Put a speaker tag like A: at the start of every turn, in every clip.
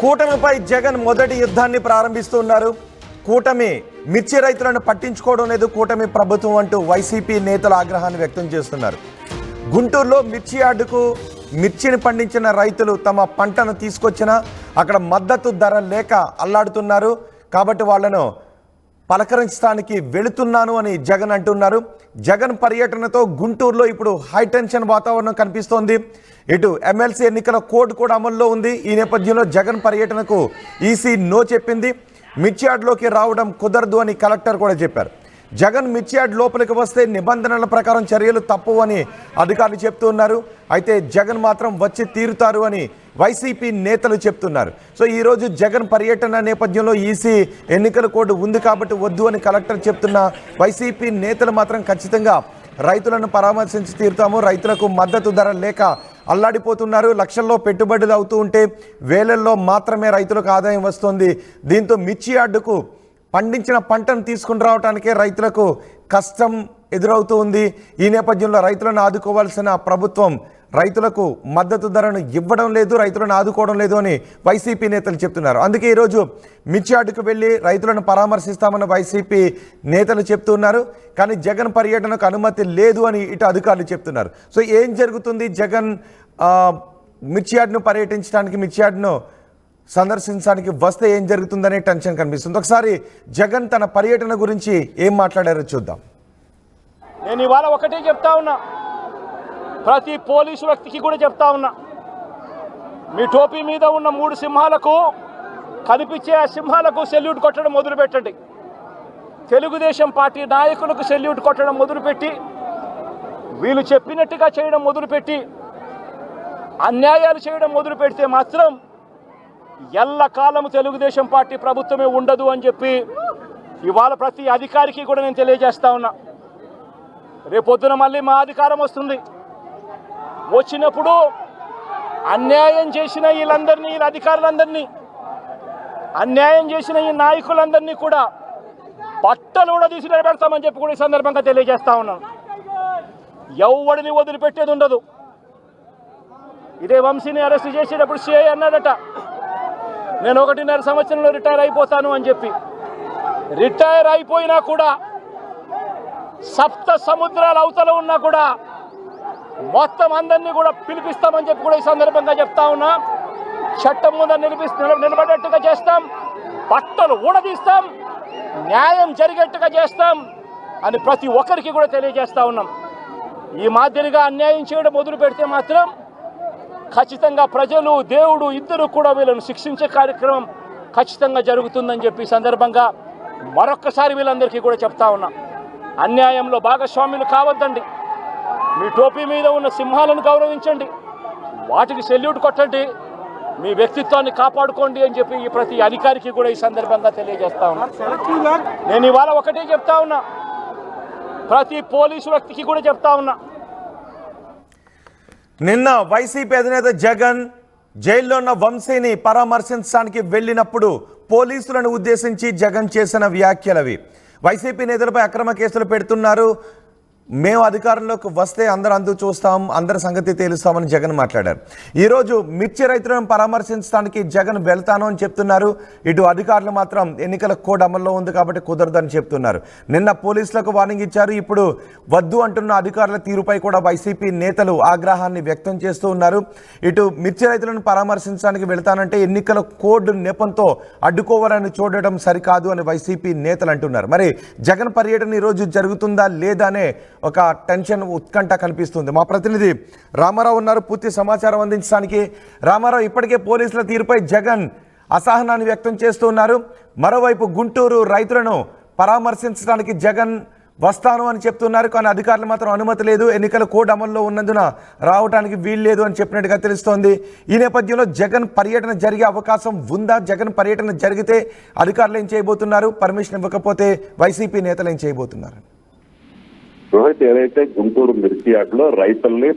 A: కూటమిపై జగన్ మొదటి యుద్ధాన్ని ప్రారంభిస్తున్నారు. కూటమి మిర్చి రైతులను పట్టించుకోవడం లేదు కూటమి ప్రభుత్వం అంటూ వైసీపీ నేతలు ఆగ్రహాన్ని వ్యక్తం చేస్తున్నారు. గుంటూరులో మిర్చి యార్డుకు మిర్చిని పండించిన రైతులు తమ పంటను తీసుకొచ్చినా అక్కడ మద్దతు ధర లేక అల్లాడుతున్నారు. కాబట్టి వాళ్లను పలకరించడానికి వెళుతున్నాను అని జగన్ అంటున్నారు. జగన్ పర్యటనతో గుంటూరులో ఇప్పుడు హైటెన్షన్ వాతావరణం కనిపిస్తోంది. ఇటు ఎమ్మెల్సీ ఎన్నికల కోడ్ కూడా అమల్లో ఉంది. ఈ నేపథ్యంలో జగన్ పర్యటనకు ఈసీ నో చెప్పింది. మిర్చి యార్డులోకి రావడం కుదరదు అని కలెక్టర్ కూడా చెప్పారు. జగన్ మిర్చి యార్డ్ లోపలికి వస్తే నిబంధనల ప్రకారం చర్యలు తప్పవు అని అధికారులు చెప్తున్నారు. అయితే జగన్ మాత్రం వచ్చి తీరుతారు అని వైసీపీ నేతలు చెప్తున్నారు. సో ఈరోజు జగన్ పర్యటన నేపథ్యంలో ఈసీ ఎన్నికల కోడ్ ఉంది కాబట్టి వద్దు అని కలెక్టర్ చెప్తున్న వైసీపీ నేతలు మాత్రం ఖచ్చితంగా రైతులను పరామర్శించి తీరుతాము, రైతులకు మద్దతు ధర లేక అల్లాడిపోతున్నారు. లక్షల్లో పెట్టుబడులు అవుతూ ఉంటే వేలల్లో మాత్రమే రైతులకు ఆదాయం వస్తుంది. దీంతో మిర్చి యార్డుకు పండించిన పంటను తీసుకుని రావడానికే రైతులకు కష్టం ఎదురవుతూ ఉంది. ఈ నేపథ్యంలో రైతులను ఆదుకోవాల్సిన ప్రభుత్వం రైతులకు మద్దతు ధరను ఇవ్వడం లేదు, రైతులను ఆదుకోవడం లేదు అని వైసీపీ నేతలు చెప్తున్నారు. అందుకే ఈరోజు మిర్చి యార్డుకు వెళ్ళి రైతులను పరామర్శిస్తామని వైసీపీ నేతలు చెప్తున్నారు. కానీ జగన్ పర్యటనకు అనుమతి లేదు అని ఇటు అధికారులు చెప్తున్నారు. సో ఏం జరుగుతుంది? జగన్ మిర్చి యార్డును పర్యటించడానికి, మిర్చి యార్డును సందర్శించడానికి వస్తే ఏం జరుగుతుందనే టెన్షన్ కనిపిస్తుంది. ఒకసారి జగన్ తన పర్యటన గురించి ఏం మాట్లాడారో చూద్దాం.
B: నేను ఇవాళ ఒకటే చెప్తా ఉన్నా, ప్రతి పోలీసు వ్యక్తికి కూడా చెప్తా ఉన్నా, మీ టోపీ మీద ఉన్న 3 సింహాలకు కనిపించే ఆ సింహాలకు సెల్యూట్ కొట్టడం మొదలుపెట్టండి. తెలుగుదేశం పార్టీ నాయకులకు సెల్యూట్ కొట్టడం మొదలుపెట్టి, వీళ్ళు చెప్పినట్టుగా చేయడం మొదలుపెట్టి, అన్యాయాలు చేయడం మొదలు పెడితే మాత్రం ఎల్లకాలము తెలుగుదేశం పార్టీ ప్రభుత్వమే ఉండదు అని చెప్పి ఇవాళ ప్రతి అధికారికి కూడా నేను తెలియజేస్తా ఉన్నా. రేపొద్దున మళ్ళీ మా అధికారం వస్తుంది. వచ్చినప్పుడు అన్యాయం చేసిన వీళ్ళందరినీ, వీళ్ళ అధికారులందరినీ, అన్యాయం చేసిన ఈ నాయకులందరినీ కూడా బట్టలు కూడా తీసి నిలబెడతామని చెప్పి కూడా ఈ సందర్భంగా తెలియజేస్తా ఉన్నాను. ఎవడిని వదిలిపెట్టేది ఉండదు. ఇదే వంశీని అరెస్ట్ చేసేటప్పుడు సిఐ అన్నాడట, నేను 1.5 సంవత్సరంలో రిటైర్ అయిపోతాను అని చెప్పి. రిటైర్ అయిపోయినా కూడా, సప్త సముద్రాల అవతల ఉన్నా కూడా మొత్తం అందరినీ కూడా పిలిపిస్తామని చెప్పి కూడా ఈ సందర్భంగా చెప్తా ఉన్నా. చట్టం ముందు నిలబడేట్టుగా చేస్తాం, బట్టలు ఊడదీస్తాం, న్యాయం జరిగేట్టుగా చేస్తాం అని ప్రతి ఒక్కరికి కూడా తెలియజేస్తా ఉన్నాం. ఈ మాదిరిగా అన్యాయం చేయడం మొదలు పెడితే మాత్రం ఖచ్చితంగా ప్రజలు, దేవుడు ఇద్దరు కూడా వీళ్ళను శిక్షించే కార్యక్రమం ఖచ్చితంగా జరుగుతుందని చెప్పి సందర్భంగా మరొక్కసారి వీళ్ళందరికీ కూడా చెప్తా ఉన్నా. అన్యాయంలో భాగస్వాములు కావద్దండి. మీ టోపీ మీద ఉన్న సింహాలను గౌరవించండి, వాటికి సెల్యూట్ కొట్టండి, మీ వ్యక్తిత్వాన్ని కాపాడుకోండి అని చెప్పి ఈ ప్రతి అధికారికి కూడా ఈ సందర్భంగా తెలియజేస్తా ఉన్నా. నేను ఇవాళ ఒకటే చెప్తా ఉన్నా, ప్రతి పోలీసు వ్యక్తికి కూడా చెప్తా ఉన్నా,
A: నిన్న వైసీపీ అధినేత జగన్ జైల్లో ఉన్న వంశీని పరామర్శించడానికి వెళ్ళినప్పుడు పోలీసులను ఉద్దేశించి జగన్ చేసిన వ్యాఖ్యలవి. వైసీపీ నేతలపై అక్రమ కేసులు పెడుతున్నారు, మేము అధికారంలోకి వస్తే అందరూ చూస్తాం, అందరి సంగతి తేలుస్తామని జగన్ మాట్లాడారు. ఈరోజు మిర్చి రైతులను పరామర్శించడానికి జగన్ వెళ్తాను అని చెప్తున్నారు. ఇటు అధికారులు మాత్రం ఎన్నికల కోడ్ అమల్లో ఉంది కాబట్టి కుదరదని చెప్తున్నారు. నిన్న పోలీసులకు వార్నింగ్ ఇచ్చారు. ఇప్పుడు వద్దు అంటున్న అధికారుల తీరుపై కూడా వైసీపీ నేతలు ఆగ్రహాన్ని వ్యక్తం చేస్తూ ఉన్నారు. ఇటు మిర్చి రైతులను పరామర్శించడానికి వెళ్తానంటే ఎన్నికల కోడ్ నెపంతో అడ్డుకోవాలని చూడడం సరికాదు అని వైసీపీ నేతలు అంటున్నారు. మరి జగన్ పర్యటన ఈరోజు జరుగుతుందా లేదా అనే ఒక టెన్షన్, ఉత్కంఠ కనిపిస్తుంది. మా ప్రతినిధి రామారావు ఉన్నారు పూర్తి సమాచారం అందించడానికి. రామారావు, ఇప్పటికే పోలీసుల తీరుపై జగన్ అసహనాన్ని వ్యక్తం చేస్తూ ఉన్నారు. మరోవైపు గుంటూరు రైతులను పరామర్శించడానికి జగన్ వస్తాను అని చెప్తున్నారు. కానీ అధికారులు మాత్రం అనుమతి లేదు, ఎన్నికల కోడ్ అమల్లో ఉన్నందున రావడానికి వీల్లేదు అని చెప్పినట్టుగా తెలుస్తోంది. ఈ నేపథ్యంలో జగన్ పర్యటన జరిగే అవకాశం ఉందా? జగన్ పర్యటన జరిగితే అధికారులు ఏం చేయబోతున్నారు? పర్మిషన్ ఇవ్వకపోతే వైసీపీ నేతలు ఏం చేయబోతున్నారు?
C: రోహిత్, ఏదైతే గుంటూరు మిర్చి యార్డులో రైతుల్ని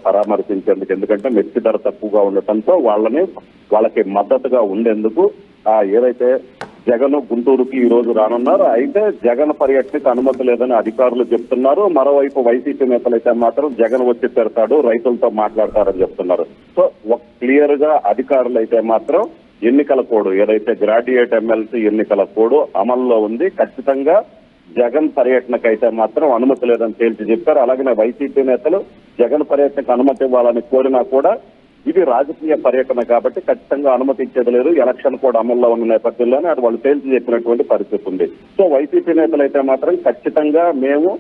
C: పరామర్శించేందుకు, ఎందుకంటే మిర్చి ధర తక్కువగా ఉండటంతో వాళ్ళకి మద్దతుగా ఉండేందుకు ఏదైతే జగన్ గుంటూరుకి ఈ రోజు రానున్నారు. అయితే జగన్ పర్యటనకు అనుమతి లేదని అధికారులు చెప్తున్నారు. మరోవైపు వైసీపీ నేతలైతే మాత్రం జగన్ వచ్చి తెరతాడు, రైతులతో మాట్లాడతారని చెప్తున్నారు. సో క్లియర్ గా అధికారులు అయితే మాత్రం ఎన్నికల కోడ్ ఏదైతే గ్రాడ్యుయేట్ ఎమ్మెల్సీ ఎన్నికల కోడ్ అమల్లో ఉంది. ఖచ్చితంగా జగన్ పర్యటనకైతే మాత్రం అనుమతి లేదని తేల్చి చెప్పారు. అలాగే వైసీపీ నేతలు జగన్ పర్యటనకు అనుమతి ఇవ్వాలని కోరినా కూడా ఇది రాజకీయ పర్యటన కాబట్టి ఖచ్చితంగా అనుమతి ఇచ్చేది లేదు, ఎలక్షన్ కూడా అమల్లో ఉన్న నేపథ్యంలోనే అది వాళ్ళు తేల్చి చెప్పినటువంటి పరిస్థితి ఉంది. సో వైసీపీ నేతలు అయితే మాత్రం ఖచ్చితంగా మేము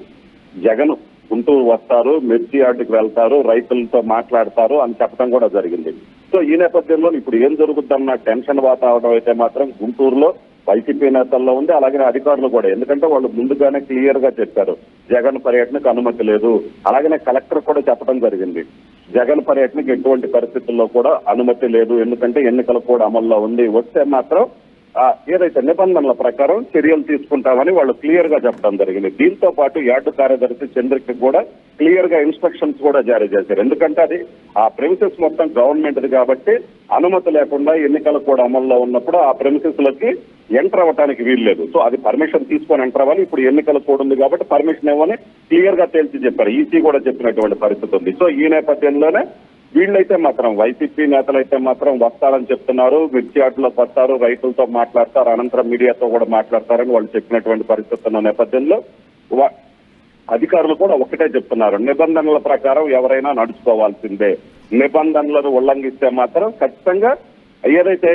C: జగన్ గుంటూరు వస్తారు, మిర్చి యార్డుకి వెళ్తారు, రైతులతో మాట్లాడతారు అని చెప్పడం కూడా జరిగింది. సో ఈ నేపథ్యంలో ఇప్పుడు ఏం జరుగుతుందన్న టెన్షన్ వాతావరణం అయితే మాత్రం గుంటూరులో వైసీపీ నేతల్లో ఉంది. అలాగే అధికారులు కూడా, ఎందుకంటే వాళ్ళు ముందుగానే క్లియర్ గా చెప్పారు జగన్ పర్యటనకు అనుమతి లేదు. అలాగే కలెక్టర్ కూడా చెప్పడం జరిగింది జగన్ పర్యటనకు ఎటువంటి పరిస్థితుల్లో కూడా అనుమతి లేదు, ఎందుకంటే ఎన్నికలు కూడా అమల్లో ఉంది, వస్తే మాత్రం ఏదైతే నిబంధనల ప్రకారం చర్యలు తీసుకుంటామని వాళ్ళు క్లియర్ గా చెప్పడం జరిగింది. దీంతో పాటు యార్డు కార్యదర్శి చంద్రకి కూడా క్లియర్ గా ఇన్స్ట్రక్షన్స్ కూడా జారీ చేశారు. ఎందుకంటే అది ఆ ప్రెమిసెస్ మొత్తం గవర్నమెంట్ది కాబట్టి అనుమతి లేకుండా ఎన్నికలు కూడా అమల్లో ఉన్నప్పుడు ఆ ప్రెమిసెస్ లకి ఎంటర్ అవ్వడానికి వీల్లేదు. సో అది పర్మిషన్ తీసుకొని ఎంటర్ అవ్వాలి. ఇప్పుడు ఎన్నికల కోడ్ ఉంది కాబట్టి పర్మిషన్ ఇవ్వని క్లియర్ గా తేల్చి చెప్పారు. ఈసీ కూడా చెప్పినటువంటి పరిస్థితి ఉంది. సో ఈ నేపథ్యంలోనే వీళ్ళైతే మాత్రం వైసీపీ నేతలైతే మాత్రం వస్తారని చెప్తున్నారు, మిర్చి యార్డులోకి వస్తారు, రైతులతో మాట్లాడతారు, అనంతరం మీడియాతో కూడా మాట్లాడతారని వాళ్ళు చెప్పినటువంటి పరిస్థితి ఉన్న నేపథ్యంలో అధికారులు కూడా ఒకటే చెప్తున్నారు, నిబంధనల ప్రకారం ఎవరైనా నడుచుకోవాల్సిందే, నిబంధనలను ఉల్లంఘిస్తే మాత్రం ఖచ్చితంగా ఏదైతే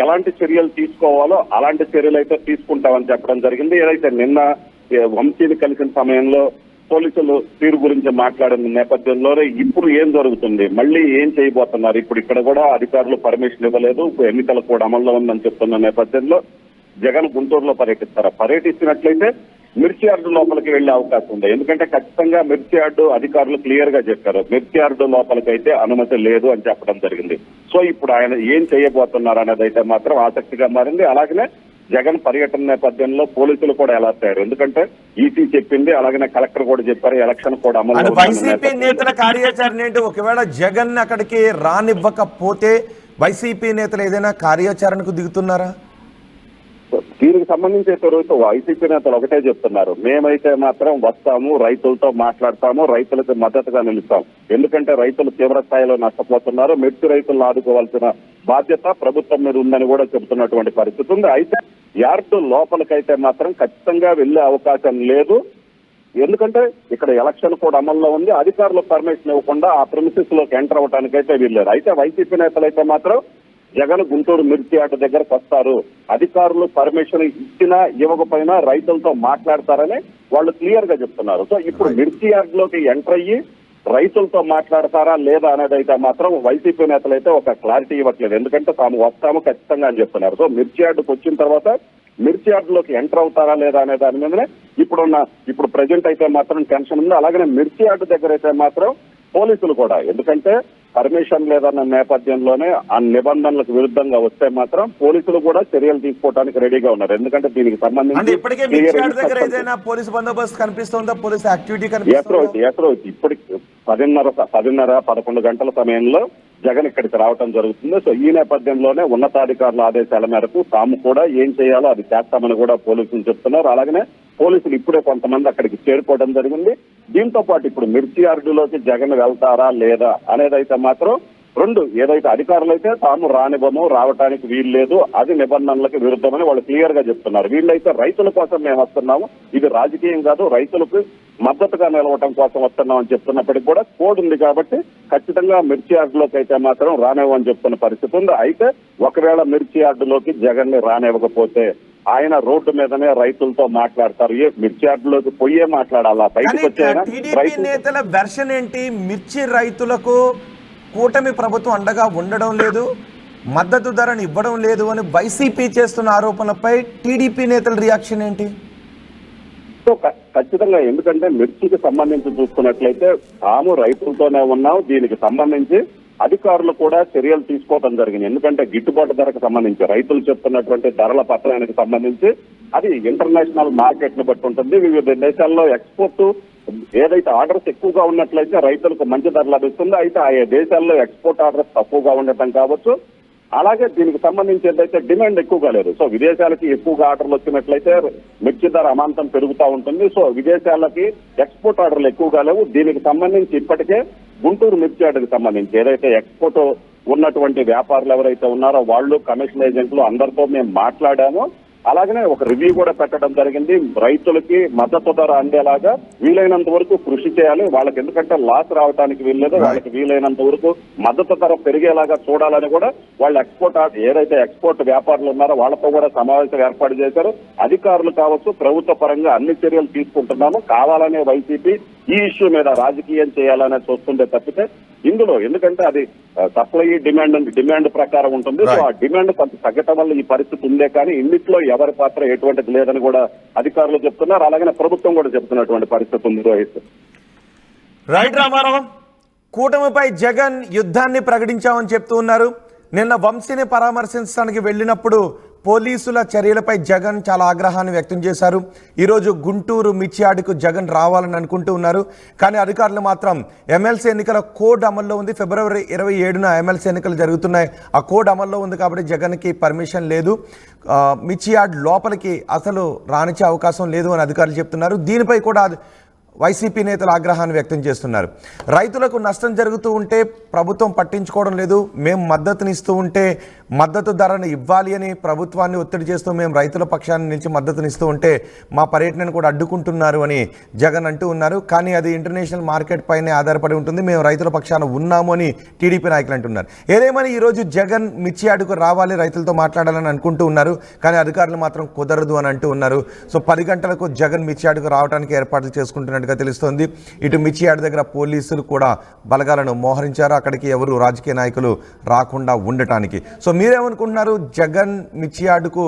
C: ఎలాంటి చర్యలు తీసుకోవాలో అలాంటి చర్యలు అయితే తీసుకుంటామని చెప్పడం జరిగింది. ఏదైతే నిన్న వంశీని కలిసిన సమయంలో పోలీసులు తీరు గురించి మాట్లాడిన నేపథ్యంలోనే ఇప్పుడు ఏం జరుగుతుంది, మళ్ళీ ఏం చేయబోతున్నారు, ఇప్పుడు ఇక్కడ కూడా అధికారులు పర్మిషన్ ఇవ్వలేదు, ఎన్నికలు కూడా అమల్లో ఉందని చెప్తున్న నేపథ్యంలో జగన్ గుంటూరులో పర్యటిస్తారా, పర్యటిస్తున్నట్లయితే మిర్చి యార్డు లోపలికి వెళ్లే అవకాశం ఉంది. ఎందుకంటే ఖచ్చితంగా మిర్చి యార్డు అధికారులు క్లియర్ గా చెప్పారు మిర్చి యార్డు లోపలికైతే అనుమతి లేదు అని చెప్పడం జరిగింది. సో ఇప్పుడు ఆయన ఏం చేయబోతున్నారు అనేది అయితే మాత్రం ఆసక్తిగా మారింది. అలాగనే జగన్ పర్యటన నేపథ్యంలో పోలీసులు కూడా ఎలా అయ్యారు, ఎందుకంటే ఈసీ చెప్పింది, అలాగే కలెక్టర్ కూడా చెప్పారు ఎలక్షన్ కూడా అమలు.
A: వైసీపీ నేతల కార్యాచరణ ఏంటి? ఒకవేళ జగన్ అక్కడికి రానివ్వకపోతే వైసీపీ నేతలు ఏదైనా కార్యాచరణకు దిగుతున్నారా?
C: దీనికి సంబంధించి అయితే వైసీపీ నేతలు ఒకటే చెప్తున్నారు, మేమైతే మాత్రం వస్తాము, రైతులతో మాట్లాడతాము, రైతులకు మద్దతుగా నిలుస్తాం, ఎందుకంటే రైతులు తీవ్ర స్థాయిలో నష్టపోతున్నారు, మిర్చి రైతులను ఆదుకోవాల్సిన బాధ్యత ప్రభుత్వం మీద ఉందని కూడా చెబుతున్నటువంటి పరిస్థితి ఉంది. అయితే యార్డు లోపలికైతే మాత్రం ఖచ్చితంగా వెళ్లే అవకాశం లేదు, ఎందుకంటే ఇక్కడ ఎలక్షన్ కూడా అమల్లో ఉంది, అధికారులు పర్మిషన్ ఇవ్వకుండా ఆ ప్రిమిసెస్ లోకి ఎంటర్ అవ్వడానికైతే వీల్లేదు. అయితే వైసీపీ నేతలైతే మాత్రం జగన్ గుంటూరు మిర్చి యార్డు దగ్గరకు వస్తారు, అధికారులు పర్మిషన్ ఇచ్చినా ఇవ్వకపోయినా రైతులతో మాట్లాడతారని వాళ్ళు క్లియర్ గా చెప్తున్నారు. సో ఇప్పుడు మిర్చి యార్డులోకి ఎంటర్ అయ్యి రైతులతో మాట్లాడతారా లేదా అనేది అయితే మాత్రం వైసీపీ నేతలైతే ఒక క్లారిటీ ఇవ్వట్లేదు, ఎందుకంటే తాము వస్తాము ఖచ్చితంగా అని చెప్తున్నారు. సో మిర్చి యార్డుకు వచ్చిన తర్వాత మిర్చి యార్డులోకి ఎంటర్ అవుతారా లేదా అనే దాని మీదనే ఇప్పుడు ప్రజెంట్ అయితే మాత్రం టెన్షన్ ఉంది. అలాగే మిర్చి యార్డు దగ్గర అయితే మాత్రం పోలీసులు కూడా, ఎందుకంటే పర్మిషన్ లేదన్న నేపథ్యంలోనే ఆ నిబంధనలకు విరుద్ధంగా వస్తే మాత్రం పోలీసులు కూడా చర్యలు తీసుకోవడానికి రెడీగా ఉన్నారు, ఎందుకంటే దీనికి సంబంధించి
A: పోలీసు బందోబస్తు కనిపిస్తుందా, పోలీసు యాక్టివిటీ
C: ఇప్పటికి 10:30-11 గంటల సమయంలో జగన్ ఇక్కడికి రావడం జరుగుతుంది. సో ఈ నేపథ్యంలోనే ఉన్నతాధికారుల ఆదేశాల మేరకు తాము కూడా ఏం చేయాలో అది చేస్తామని కూడా పోలీసులు చెప్తున్నారు. అలాగనే పోలీసులు ఇప్పుడే కొంతమంది అక్కడికి చేరుకోవడం జరిగింది. దీంతో పాటు ఇప్పుడు మిర్చి యార్డులోకి జగన్ వెళ్తారా లేదా అనేది అయితే మాత్రం ఏదైతే అధికారులు అయితే తాము రానివ్వము, రావడానికి వీలు లేదు, అది నిబంధనలకు విరుద్ధమని వాళ్ళు క్లియర్ గా చెప్తున్నారు. వీళ్ళైతే రైతుల కోసం మేము వస్తున్నాము, ఇది రాజకీయం కాదు, రైతులకు మద్దతుగా నిలవటం కోసం వస్తున్నాం అని చెప్తున్నప్పటికీ కూడా కోడ్ ఉంది కాబట్టి ఖచ్చితంగా మిర్చి యార్డులోకి అయితే మాత్రం రానివ్వని చెప్తున్న పరిస్థితి ఉంది. అయితే ఒకవేళ మిర్చి యార్డులోకి జగన్ ని రానివ్వకపోతే ఆయన రోడ్డు మీదనే రైతులతో మాట్లాడతారు, మిర్చి యార్డులోకి పోయే మాట్లాడాలా, బయటకు వచ్చే
A: నేతల వెర్షన్ ఏంటి? మిర్చి రైతులకు కూటమి ప్రభుత్వం అండగా ఉండడం లేదు, మద్దతు ధరను ఇవ్వడం లేదు అని వైసీపీ చేస్తున్న ఆరోపణలపై టీడీపీ నేతల రియాక్షన్ ఏంటి?
C: ఖచ్చితంగా, ఎందుకంటే మిర్చికి సంబంధించి చూసుకున్నట్లయితే తాము రైతులతోనే ఉన్నాం, దీనికి సంబంధించి అధికారులు కూడా చర్యలు తీసుకోవడం జరిగింది. ఎందుకంటే గిట్టుబాటు ధరకు సంబంధించి రైతులు చెప్తున్నటువంటి ధరల పత్రానికి సంబంధించి అది ఇంటర్నేషనల్ మార్కెట్ ను బట్టి ఉంటుంది. వివిధ దేశాల్లో ఎక్స్పోర్ట్ ఏదైతే ఆర్డర్స్ ఎక్కువగా ఉన్నట్లయితే రైతులకు మంచి ధర లభిస్తుంది. అయితే ఆయా దేశాల్లో ఎక్స్పోర్ట్ ఆర్డర్స్ తక్కువగా ఉండటం కావచ్చు, అలాగే దీనికి సంబంధించి ఏదైతే డిమాండ్ ఎక్కువగా లేదు. సో విదేశాలకి ఎక్కువగా ఆర్డర్లు వచ్చినట్లయితే మిర్చి ధర అమాంతం పెరుగుతూ ఉంటుంది. సో విదేశాలకి ఎక్స్పోర్ట్ ఆర్డర్లు ఎక్కువగా లేవు. దీనికి సంబంధించి ఇప్పటికే గుంటూరు మిర్చి యార్డుకి సంబంధించి ఏదైతే ఎక్స్పోర్ట్ ఉన్నటువంటి వ్యాపారులు ఎవరైతే ఉన్నారో వాళ్ళు, కమిషన్ ఏజెంట్లు అందరితో మేము మాట్లాడాము. అలాగనే ఒక రివ్యూ కూడా పెట్టడం జరిగింది. రైతులకి మద్దతు ధర అందేలాగా వీలైనంత వరకు కృషి చేయాలి. వాళ్ళకి ఎందుకంటే లాస్ రావడానికి వీల్లేదు, వాళ్ళకి వీలైనంత వరకు మద్దతు ధర పెరిగేలాగా చూడాలని కూడా వాళ్ళు ఏదైతే ఎక్స్పోర్ట్ వ్యాపారులు ఉన్నారో వాళ్ళతో కూడా సమావేశం ఏర్పాటు చేశారు. అధికారులు కావచ్చు, ప్రభుత్వ పరంగా అన్ని చర్యలు తీసుకుంటున్నాము. కావాలనే వైసీపీ ఈ ఇష్యూ మీద రాజకీయం చేయాలనే చూస్తుంటే తప్పితే ఇందులో ఎందుకంటే అది సప్లై డిమాండ్ ప్రకారం ఉంటుంది. సో ఆ డిమాండ్ కొంత తగ్గటం వల్ల ఈ పరిస్థితి ఉందే కానీ ఇన్నిట్లో ఎవరి పాత్ర ఎటువంటిది లేదని కూడా అధికారులు చెప్తున్నారు. అలాగే ప్రభుత్వం కూడా చెప్తున్నటువంటి పరిస్థితి ఉంది. రోహిత్,
A: రైట్ రామారావు, కూటమిపై జగన్ యుద్ధాన్ని ప్రకటించామని చెప్తూ ఉన్నారు. నిన్న వంశీని పరామర్శించడానికి వెళ్ళినప్పుడు పోలీసుల చర్యలపై జగన్ చాలా ఆగ్రహాన్ని వ్యక్తం చేశారు. ఈరోజు గుంటూరు మిర్చియార్డుకు జగన్ రావాలని అనుకుంటూ ఉన్నారు. కానీ అధికారులు మాత్రం ఎమ్మెల్సీ ఎన్నికల కోడ్ అమల్లో ఉంది. ఫిబ్రవరి 27న ఎమ్మెల్సీ ఎన్నికలు జరుగుతున్నాయి. ఆ కోడ్ అమల్లో ఉంది కాబట్టి జగన్కి పర్మిషన్ లేదు, మిర్చియార్డ్ లోపలికి అసలు రానిచ్చే అవకాశం లేదు అని అధికారులు చెప్తున్నారు. దీనిపై కూడా వైసీపీ నేతలు ఆగ్రహాన్ని వ్యక్తం చేస్తున్నారు. రైతులకు నష్టం జరుగుతూ ఉంటే ప్రభుత్వం పట్టించుకోవడం లేదు, మేము మద్దతునిస్తూ ఉంటే మద్దతు ధరను ఇవ్వాలి అని ప్రభుత్వాన్ని ఒత్తిడి చేస్తూ మేము రైతుల పక్షాన్ని నిలిచి మద్దతునిస్తూ ఉంటే మా పర్యటనను కూడా అడ్డుకుంటున్నారు అని జగన్ అంటూ ఉన్నారు. కానీ అది ఇంటర్నేషనల్ మార్కెట్ పైనే ఆధారపడి ఉంటుంది, మేము రైతుల పక్షాన ఉన్నాము అని టీడీపీ నాయకులు అంటున్నారు. ఏదేమని ఈరోజు జగన్ మిర్చియార్డుకు రావాలి, రైతులతో మాట్లాడాలని అనుకుంటూ ఉన్నారు. కానీ అధికారులు మాత్రం కుదరదు అని అంటూ ఉన్నారు. సో 10 గంటలకు జగన్ మిర్చియార్డుకు రావడానికి ఏర్పాట్లు చేసుకుంటున్నట్టుగా తెలుస్తోంది. ఇటు మిర్చియార్డు దగ్గర పోలీసులు కూడా బలగాలను మోహరించారు, అక్కడికి ఎవరు రాజకీయ నాయకులు రాకుండా ఉండటానికి. సో మీరేమనుకుంటున్నారు? జగన్ మిర్చియార్డుకు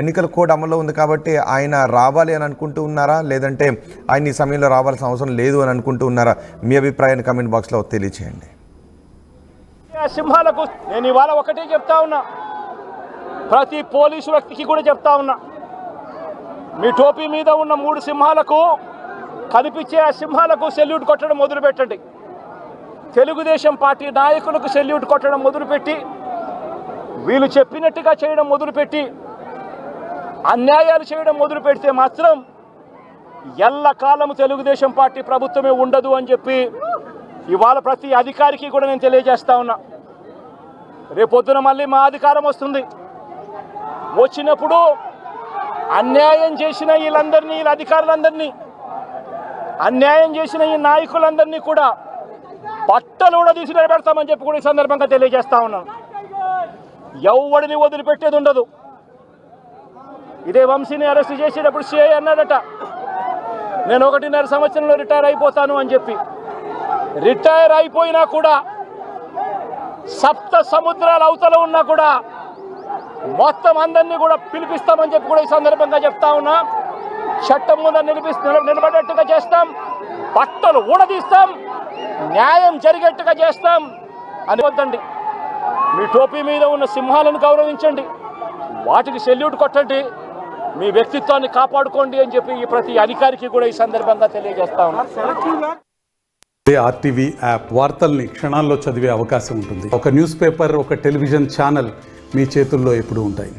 A: ఎన్నికల కోడ్ అమల్లో ఉంది కాబట్టి ఆయన రావాలి అని అనుకుంటూ ఉన్నారా, లేదంటే ఆయన ఈ సమయంలో రావాల్సిన అవసరం లేదు అని అనుకుంటూ ఉన్నారా? మీ అభిప్రాయాన్ని కామెంట్ బాక్స్లో తెలియచేయండి.
B: సింహాలకు నేను ఇవాళ ఒకటే చెప్తా ఉన్నా, ప్రతి పోలీసు వ్యక్తికి కూడా చెప్తా ఉన్నా, మీ టోపీ మీద ఉన్న 3 సింహాలకు కనిపించే ఆ సింహాలకు సెల్యూట్ కొట్టడం మొదలుపెట్టండి. తెలుగుదేశం పార్టీ నాయకులకు సెల్యూట్ కొట్టడం మొదలుపెట్టి, వీళ్ళు చెప్పినట్టుగా చేయడం మొదలుపెట్టి, అన్యాయాలు చేయడం మొదలు పెడితే మాత్రం ఎల్లకాలం తెలుగుదేశం పార్టీ ప్రభుత్వమే ఉండదు అని చెప్పి ఇవాళ ప్రతి అధికారికి కూడా నేను తెలియజేస్తా ఉన్నా. రేపొద్దున మళ్ళీ మా అధికారం వస్తుంది, వచ్చినప్పుడు అన్యాయం చేసిన వీళ్ళందరినీ, వీళ్ళ అధికారులందరినీ, అన్యాయం చేసిన ఈ నాయకులందరినీ కూడా బట్టలు కూడా తీసి నిలబెడతామని చెప్పి కూడా ఈ సందర్భంగా తెలియజేస్తా ఉన్నాను. ఎవడిని వదిలిపెట్టేది ఉండదు. ఇదే వంశీని అరెస్ట్ చేసేటప్పుడు సిఐ అన్నాడట, నేను 1.5 సంవత్సరంలో రిటైర్ అయిపోతాను అని చెప్పి. రిటైర్ అయిపోయినా కూడా, సప్త సముద్రాల అవతల ఉన్నా కూడా మొత్తం అందరినీ కూడా పిలిపిస్తామని చెప్పి కూడా ఈ సందర్భంగా చెప్తా ఉన్నా. చట్టం ముందు నిలబడేట్టుగా చేస్తాం, బట్టలు ఊడదీస్తాం, న్యాయం జరిగేట్టుగా చేస్తాం అని వద్దండి. మీ టోపీ మీద ఉన్న సింహాలను గౌరవించండి, వాటికి సెల్యూట్ కొట్టండి, మీ వ్యక్తిత్వాన్ని కాపాడుకోండి అని చెప్పి ఈ ప్రతి అధికారికి కూడా ఈ సందర్భంగా తెలియజేస్తా ఉన్నా.
D: ఆర్టీవీ యాప్ వార్తల్ని క్షణాల్లో చదివే అవకాశం ఉంటుంది. ఒక న్యూస్ పేపర్, ఒక టెలివిజన్ ఛానల్ మీ చేతుల్లో ఎప్పుడూ ఉంటాయి.